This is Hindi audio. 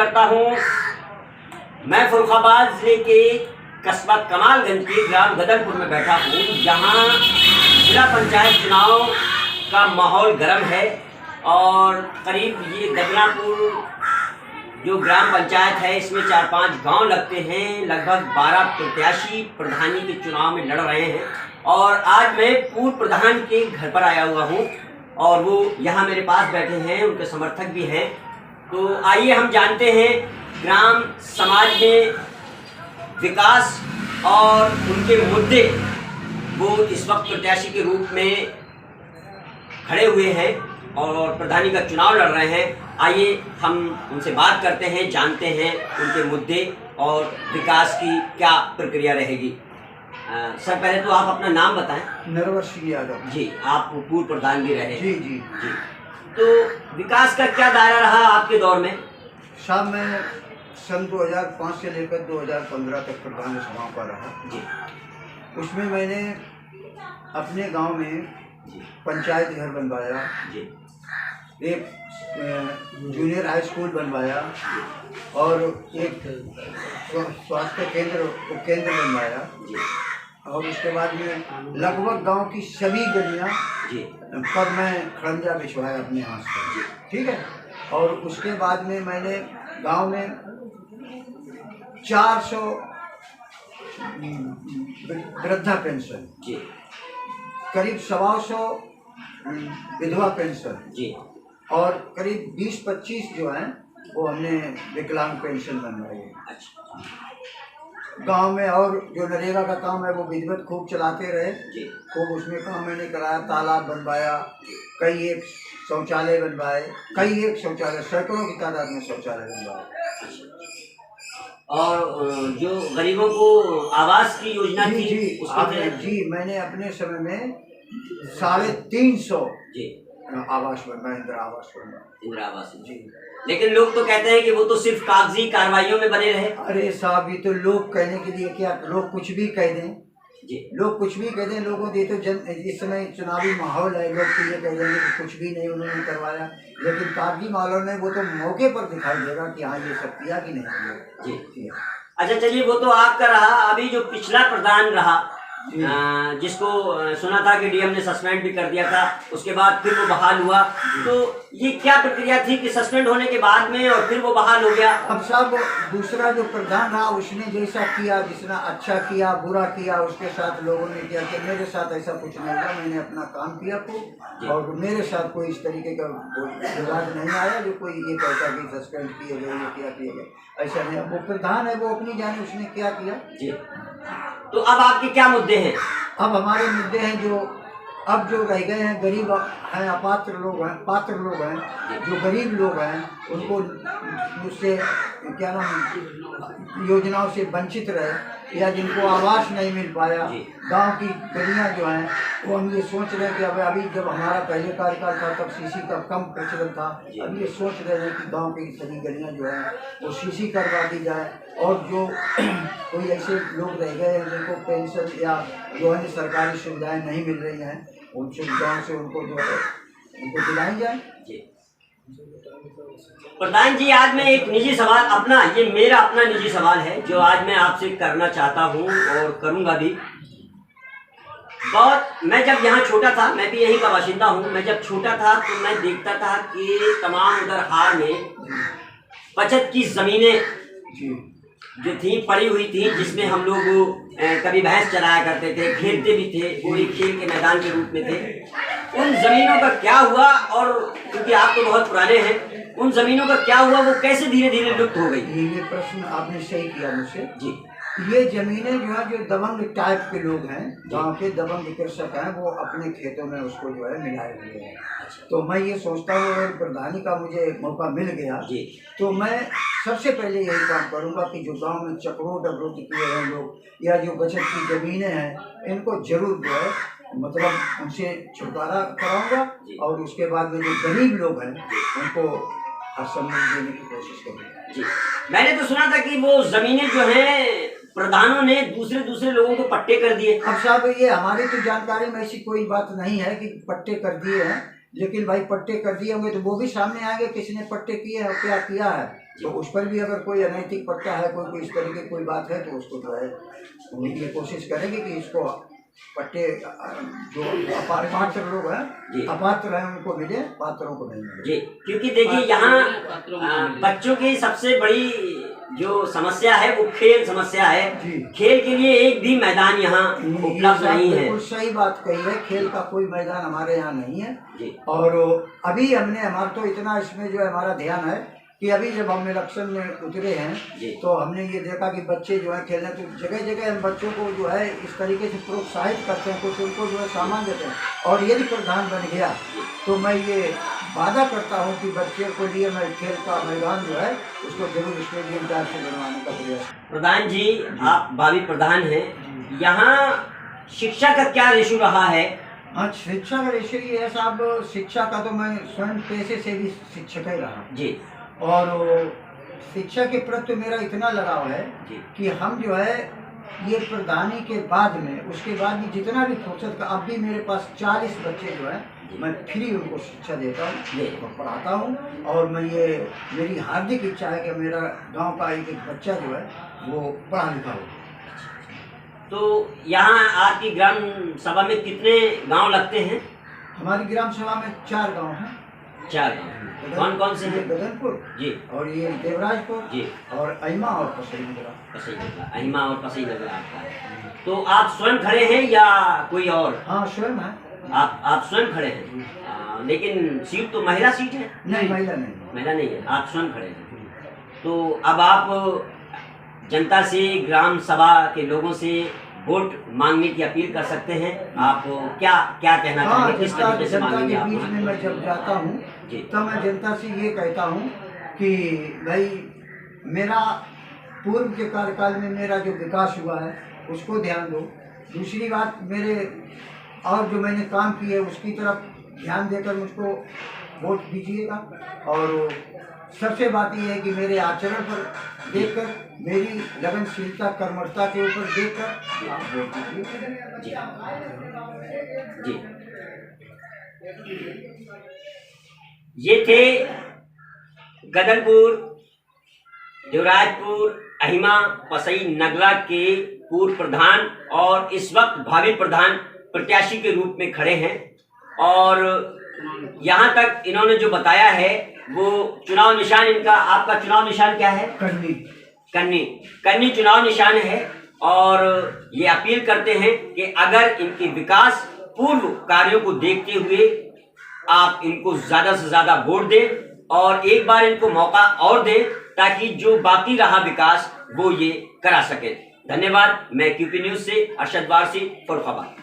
करता हूँ। मैं फर्रुखाबाद जिले के कस्बा कमालगंज के ग्राम गदरपुर में बैठा हूँ, जहाँ जिला पंचायत चुनाव का माहौल गर्म है और करीब ये गदनापुर जो ग्राम पंचायत है इसमें 4-5 गांव लगते हैं। लगभग 12 प्रत्याशी प्रधानी के चुनाव में लड़ रहे हैं और आज मैं पूर्व प्रधान के घर पर आया हुआ हूं और वो यहाँ मेरे पास बैठे हैं, उनके समर्थक भी हैं। तो आइए हम जानते हैं ग्राम समाज में विकास और उनके मुद्दे वो इस वक्त प्रत्याशी के रूप में खड़े हुए हैं और प्रधानी का चुनाव लड़ रहे हैं। आइए हम उनसे बात करते हैं, जानते हैं उनके मुद्दे और विकास की क्या प्रक्रिया रहेगी। सर, पहले तो आप अपना नाम बताएं। नरवर सिंह यादव जी, आप पूर्व प्रधान भी रहे। जी जी जी। तो विकास का क्या दायरा रहा आपके दौर में? साहब, मैं सन 2005 से लेकर 2015 तक प्रधान सभाओं का रहा जी। उसमें मैंने अपने गांव में पंचायत घर बनवाया जी। एक जूनियर हाई स्कूल बनवाया और एक स्वास्थ्य केंद्र बनवाया जी। और उसके बाद में लगभग गांव की सभी गलियां पर मैं खड़ंजा बिछवाया अपने हाथ से। ठीक है। और उसके बाद में मैंने गांव में 400 वृद्धा पेंशन, करीब 125 विधवा पेंशन जी, और करीब 20-25 जो हैं वो हमने विकलांग पेंशन बनवाई है। अच्छा। गांव में और जो नरेगा का काम है वो विधिवत खूब चलाते रहे जी। खूब उसमें काम मैंने कराया, तालाब बनवाया, कई एक शौचालय बनवाए, सैकड़ों की तादाद में शौचालय बनवाए। और जो गरीबों को आवास की योजना थी जी, मैंने अपने समय में 350 आवास बनवाए, इंदिरा आवास जी। लेकिन लोग तो कहते हैं कि वो तो सिर्फ कागजी कार्रवाइयों में बने रहे। अरे साहब, ये तो लोग कहने के लिए क्या, लोग कुछ भी कह दें जी, लोग कुछ भी कह दें। लोगों को तो इस समय चुनावी माहौल है, लोग तो ये कह देंगे कि कुछ भी नहीं उन्होंने करवाया, लेकिन कागजी माहौल ने वो तो मौके पर दिखाई देगा कि हाँ ये सब किया कि नहीं किया जी। अच्छा, चलिए, वो तो आपका रहा। अभी जो पिछला प्रधान रहा, जिसको सुना था कि डीएम ने सस्पेंड भी कर दिया था, उसके बाद फिर वो बहाल हुआ, तो ये क्या प्रक्रिया थी कि सस्पेंड होने के बाद में और फिर वो बहाल हो गया? अब साहब, दूसरा जो प्रधान रहा उसने जैसा किया, जिसने अच्छा किया बुरा किया, उसके साथ लोगों ने किया कि मेरे साथ ऐसा कुछ नहीं हुआ, मैंने अपना काम किया खूब और मेरे साथ कोई इस तरीके का विवाद नहीं आया जो कोई ये कहता कि सस्पेंड किए गए, ये क्या किए गए, ऐसा नहीं। वो प्रधान है, वो अपनी जाने उसने क्या किया जी। तो अब आपके क्या मुद्दे हैं? अब हमारे मुद्दे हैं जो अब जो रह गए हैं, गरीब हैं, अपात्र लोग हैं, पात्र लोग हैं, जो गरीब लोग हैं उनको उससे क्या नाम योजनाओं से वंचित रहे या जिनको आवास नहीं मिल पाया। गांव की गलियां जो हैं वो हम ये सोच रहे हैं कि अभी जब हमारा पहले कार्यकाल था तब सीसी का कम प्रचलन था, अब ये सोच रहे हैं कि गांव की सभी गलियां जो हैं वो सीसी करवा दी जाए और जो कोई ऐसे लोग रह गए हैं जिनको पेंशन या जो है सरकारी सुविधाएं नहीं मिल रही हैं, उन सुविधाओं से उनको जो है उनको दिलाई जाए जी। प्रधान जी, आज मैं एक निजी सवाल ये मेरा अपना निजी सवाल है जो आज मैं आपसे करना चाहता हूँ और करूँगा भी। मैं जब यहाँ छोटा था, मैं भी यहीं का बाशिंदा हूँ, मैं जब छोटा था तो मैं देखता था कि तमाम उधर हार में बचत की जमीनें जो थी पड़ी हुई थी, जिसमें हम लोग कभी भैंस चराया करते थे, खेलते भी थे, वो एक खेल के मैदान के रूप में थे। उन जमीनों का क्या हुआ? और क्योंकि आप तो बहुत पुराने हैं, उन जमीनों का क्या हुआ? वो कैसे धीरे धीरे लुप्त हो गई? ये प्रश्न आपने सही किया मुझसे जी। ये जमीनें जो है, जो दबंग टाइप के लोग हैं, गांव के दबंग कृषक हैं, वो अपने खेतों में उसको जो है मिलाए हुए हैं। तो मैं ये सोचता हूँ अगर प्रधानी का मुझे मौका मिल गया तो मैं सबसे पहले यही काम करूँगा कि जो गांव में चक्रों डबरों किए हैं लोग या जो बचत की जमीनें हैं, इनको जरूर जो है मतलब उनसे छुटकारा कराऊंगा और उसके बाद में जो गरीब लोग हैं उनको हर सम्मान देने की कोशिश करूँगा जी। मैंने तो सुना था कि वो जमीनें जो हैं प्रधानों ने दूसरे लोगों को पट्टे कर दिए। अब साहब, ये हमारी तो जानकारी में ऐसी कोई बात नहीं है कि पट्टे कर दिए हैं, लेकिन भाई पट्टे कर दिए होंगे तो वो भी सामने आएंगे किसने पट्टे किए हैं और क्या किया है। तो उस पर भी अगर कोई अनैतिक पट्टा है, कोई इस तरह की कोई बात है, तो उसको जो है हम ये कोशिश करेंगे कि इसको पट्टे जो पात्र लोग जी। हैं, अपात्र हैं, उनको मिले, पात्रों को नहीं मिले। जी, क्योंकि देखिए यहाँ बच्चों की सबसे बड़ी जो समस्या है वो खेल समस्या है। जी। खेल के लिए एक भी मैदान यहाँ उपलब्ध नहीं है। बिल्कुल सही बात कही है, खेल का कोई मैदान हमारे यहाँ नहीं है। जी। और अभी हमारा तो इतना इसमें जो है हमारा ध्यान है कि अभी जब हम इलेक्शन में उतरे हैं तो हमने ये देखा कि बच्चे जो है खेलने, तो जगह जगह हम बच्चों को जो है इस तरीके से प्रोत्साहित करते हैं, कुछ उनको जो है सामान देते हैं। और यदि प्रधान बन गया तो मैं ये वादा करता हूँ कि बच्चे को लिए मैं खेल का मैदान जो है उसको जरूर स्टेडियम टाइप से बनवाने का प्रयास। प्रधान जी, आप भावी प्रधान हैं, यहाँ शिक्षा का क्या रेशो रहा है? हाँ, शिक्षा का रेशो ये है साहब, शिक्षा का तो मैं स्वयं पेशे से भी शिक्षक ही रहा जी। और शिक्षा के प्रति मेरा इतना लगाव है कि हम जो है ये प्रधानी के बाद में, उसके बाद भी जितना भी फुर्सत का, अब भी मेरे पास 40 बच्चे जो है मैं फ्री उनको शिक्षा देता हूँ, पढ़ाता हूँ। और मैं ये मेरी हार्दिक इच्छा है कि मेरा गांव का एक बच्चा जो है वो पढ़ा लिखा हो। तो यहाँ आपकी ग्राम सभा में कितने गांव लगते हैं? हमारी ग्राम सभा में 4 गांव हैं। 4 गांव। कौन कौन से हैं? गदनपुर जी, और ये देवराजपुर जी, और अहिमा और पसई नगरा। पसई नगरा, अहिमा और पसई नगरा आपका है। तो आप स्वयं खड़े हैं या कोई और? हाँ, स्वयं है। आप स्वयं खड़े हैं। लेकिन सीट तो महिला सीट है? नहीं, महिला नहीं, महिला नहीं है, आप स्वयं खड़े हैं। तो अब आप जनता से, ग्राम सभा के लोगों से वोट मांगने की अपील कर सकते हैं। आप क्या क्या कहना चाहेंगे? किस तरीके से मांगेंगे आप? बीच में मैं जब जाता हूँ तो मैं जनता से ये कहता हूँ कि भाई मेरा पूर्व के कार्यकाल में मेरा जो विकास हुआ है उसको ध्यान दो। दूसरी बात, मेरे और जो मैंने काम किए उसकी तरफ ध्यान देकर मुझको वोट दीजिएगा। और सबसे बात यह है कि मेरे आचरण पर देखकर, मेरी लगनशीलता, कर्मठता के ऊपर देखकर आप वोट दीजिए। जी, ये थे गदनपुर, देवराजपुर, अहिमा, पसई नगरा के पूर्व प्रधान और इस वक्त भावी प्रधान प्रत्याशी के रूप में खड़े हैं। और यहाँ तक इन्होंने जो बताया है वो चुनाव निशान इनका, आपका चुनाव निशान क्या है? कन्नी। कन्नी चुनाव निशान है। और ये अपील करते हैं कि अगर इनके विकास पूर्व कार्यों को देखते हुए आप इनको ज्यादा से ज्यादा वोट दें और एक बार इनको मौका और दें ताकि जो बाकी रहा विकास वो ये करा सके। धन्यवाद। मैं क्यूपी न्यूज से अरशद वारसी, फर्रुखाबाद।